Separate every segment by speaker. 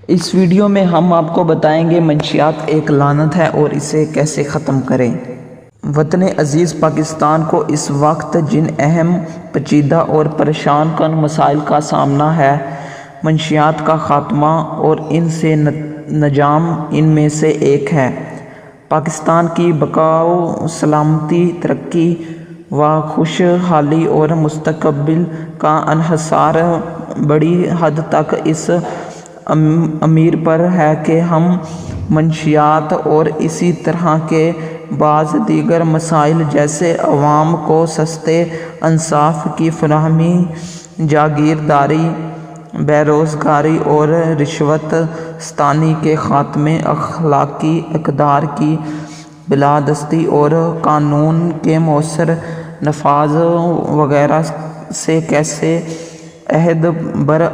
Speaker 1: اس video میں ہم آپ کو بتائیں گے منشیات ایک لعنت ہے اور اسے کیسے ختم کریں۔ وطن عزیز پاکستان کو اس وقت جن اہم پیچیدہ اور پریشان کن مسائل کا سامنا ہے، منشیات کا خاتمہ اور ان سے نجات ان میں سے ایک ہے۔ پاکستان کی بقا، سلامتی، ترقی و خوشحالی اور مستقبل کا انحصار بڑی حد تک اس امر پر ہے کہ ہم منشیات اور اسی طرح کے بعض دیگر مسائل جیسے عوام کو سستے انصاف کی فراہمی، جاگیرداری، بے روزگاری اور رشوت ستانی کے خاتمے، اخلاقی اقدار کی بالادستی اور قانون کے مؤثر نفاذ وغیرہ سے کیسے عہد بر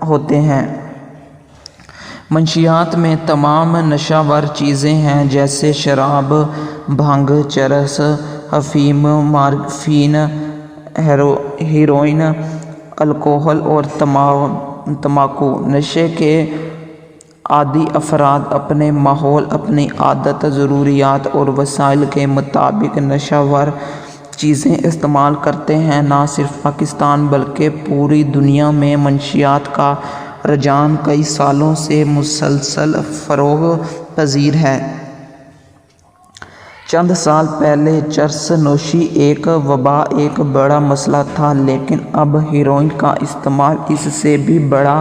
Speaker 1: ہوتے ہیں۔ منشیات میں تمام نشہ ور چیزیں ہیں جیسے شراب، بھنگ، چرس، افیم، مارفین، ہیروئن، الکوحل اور تمباکو۔ نشے کے عادی افراد اپنے ماحول، اپنی عادت، ضروریات اور وسائل کے مطابق نشہ ور چیزیں استعمال کرتے ہیں۔ نہ صرف پاکستان بلکہ پوری دنیا میں منشیات کا رجحان کئی سالوں سے مسلسل فروغ پذیر ہے۔ چند سال پہلے چرس نوشی ایک وبا، ایک بڑا مسئلہ تھا، لیکن اب ہیروئن کا استعمال اس سے بھی بڑا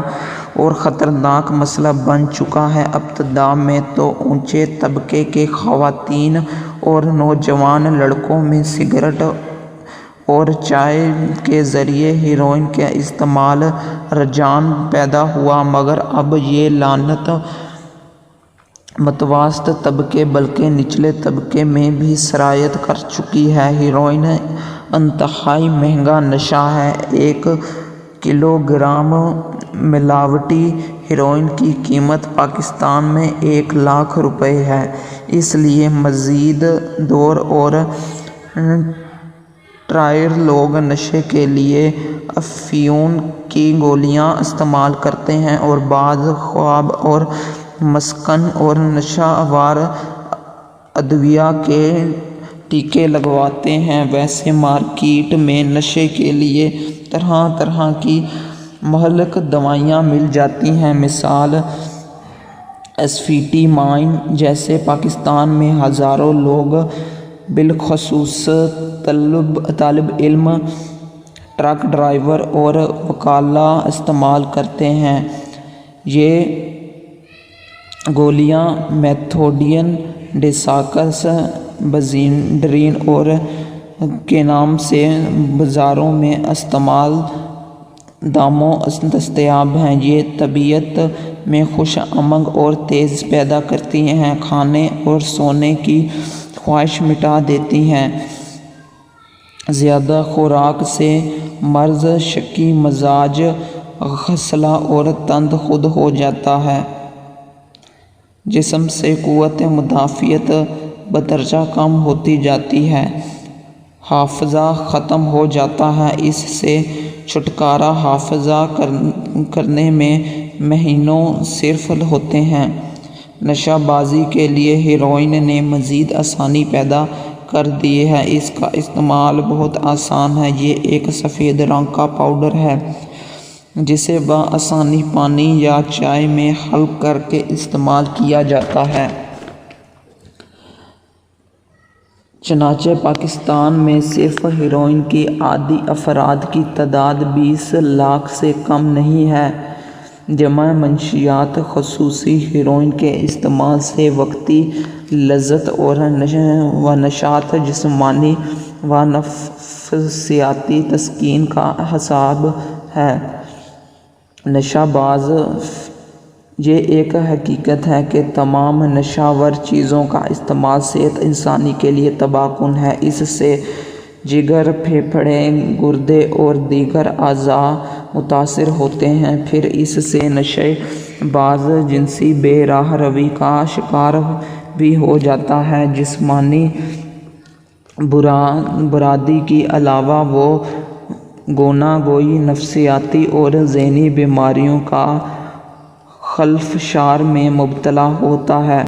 Speaker 1: اور خطرناک مسئلہ بن چکا ہے۔ ابتدا میں تو اونچے طبقے کی خواتین اور نوجوان لڑکوں میں سگریٹ اور چائے کے ذریعے ہیروئن کا استعمال رجحان پیدا ہوا، مگر اب یہ لعنت متوسط طبقے بلکہ نچلے طبقے میں بھی سرایت کر چکی ہے۔ ہیروئن انتہائی مہنگا نشہ ہے۔ 1 کلو گرام ملاوٹی ہیروئن کی قیمت پاکستان میں 1 لاکھ روپے ہے۔ اس لیے مزید دور اور ٹائر لوگ نشے کے لیے افیون کی گولیاں استعمال کرتے ہیں اور بعض خواب اور مسکن اور نشہ ور ادویہ کے ٹیکے لگواتے ہیں۔ ویسے مارکیٹ میں نشے کے لیے طرح طرح کی مہلک دوائیاں مل جاتی ہیں۔ مثال ایسفیٹی مائن جیسے پاکستان میں ہزاروں لوگ بالخصوص طالب علم، ٹرک ڈرائیور اور وکلاء استعمال کرتے ہیں۔ یہ گولیاں میتھوڈین، ڈیساکس، بنزڈرین اور کے نام سے بازاروں میں استعمال داموں دستیاب ہیں۔ یہ طبیعت میں خوش آمد اور تیز پیدا کرتی ہیں، کھانے اور سونے کی خواہش مٹا دیتی ہیں۔ زیادہ خوراک سے مرض، شکی مزاج، غصہ اور تند خود ہو جاتا ہے۔ جسم سے قوت مدافعت بدرجہ کم ہوتی جاتی ہے۔ حافظہ ختم ہو جاتا ہے۔ اس سے چھٹکارا حاصل کرنے میں مہینوں صرف ہوتے ہیں۔ نشہ بازی کے لیے ہیروئن نے مزید آسانی پیدا کر دی ہے۔ اس کا استعمال بہت آسان ہے۔ یہ ایک سفید رنگ کا پاؤڈر ہے جسے بآسانی پانی یا چائے میں حل کر کے استعمال کیا جاتا ہے۔ چنانچہ پاکستان میں صرف ہیروئن کے عادی افراد کی تعداد 20 لاکھ سے کم نہیں ہے۔ جمع منشیات خصوصی ہیروئن کے استعمال سے وقتی لذت و نشاط، جسمانی و نفسیاتی تسکین کا احساس ہے۔ نشہ باز یہ ایک حقیقت ہے کہ تمام نشہ ور چیزوں کا استعمال صحت انسانی کے لیے تباہ کن ہے۔ اس سے جگر، پھیپھڑے، گردے اور دیگر اعضاء متاثر ہوتے ہیں۔ پھر اس سے نشہ باز جنسی بے راہ روی کا شکار بھی ہو جاتا ہے۔ جسمانی بربادی کے علاوہ وہ گناہ گوئی، نفسیاتی اور ذہنی بیماریوں کا خلفشار میں مبتلا ہوتا ہے۔